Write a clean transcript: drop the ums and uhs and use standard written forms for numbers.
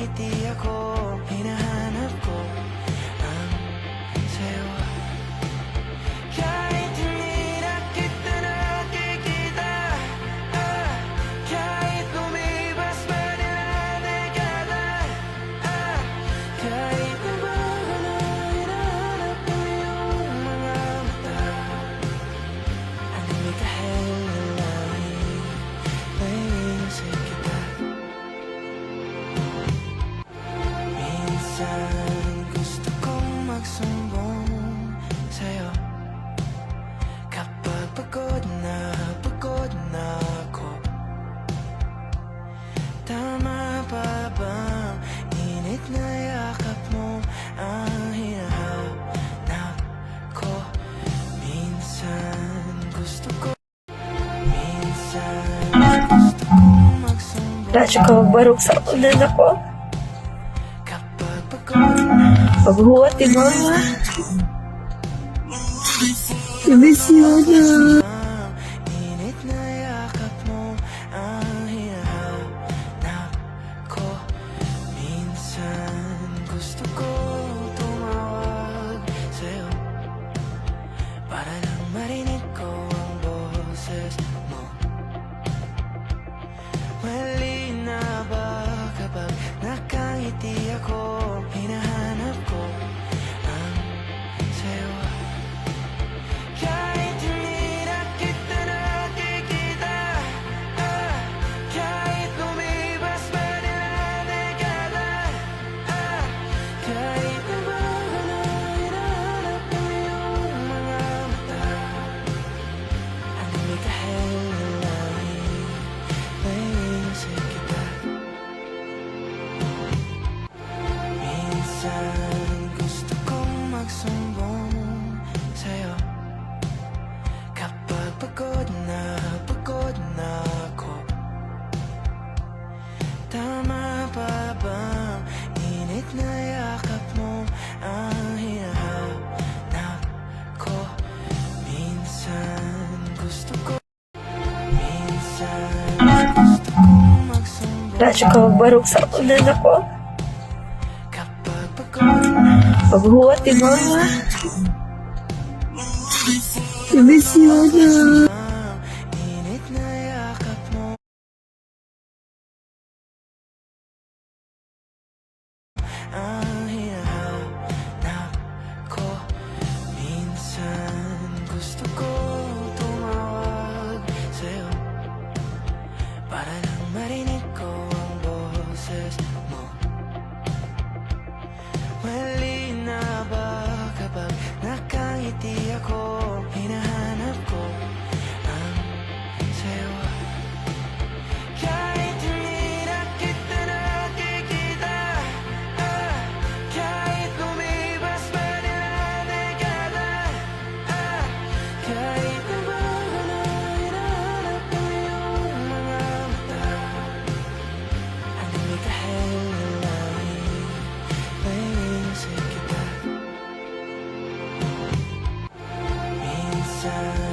nakangiti ako, hinahanap ko ang sayo. Kahit hindi na kita nakikita, kahit lumipas pa nila dekada, kahit nabago na hinahanap mo yung mga mata, alam kahit lalaki, naiisip kita. Minsan gusto kong magsumbong sa'yo kapag pagod na ako. Tama pa bang init na yakap mo ang hinahanap ko? Minsan gusto kong magsumbong Radyo ka magbarog sa ulan ako. kapag pagod na Paghuwat, diba? I-miss you na. init na yakap mo ang hinahanap ko. Minsan gusto ko tumawag sa'yo para lang marinig ko ang boses mo. Mali na ba kapag nakangiti ako, hinahanap ko ang sayo. Kahit hindi na kita nakikita, kahit lumipas pa nila dekada, kahit nabago na hinahanap mo yung mga mata, alam kahit lalaki, naiisip kita. Minsan gusto kong magsumbong sa'yo kapag pagod na ako. Tama pa bang init na yakap mo ang hinahanap ko? Minsan gusto kong magsumbong Radyo ka magbarog sa ulan ako. kapag pagod na Paghuwat, diba? I-miss you na. init na yakap mo ang hinahanap ko. Minsan gusto ko tumawag sa'yo para lang marinig ko ang boses mo. Mali na ba kapag nakangiti ako, hinahanap ko ang sayo. Kahit hindi na kita nakikita, kahit lumipas pa nila dekada, kahit nabago na hinahanap mo yung mga mata, alam kahit lalaki, naiisip kita. Minsan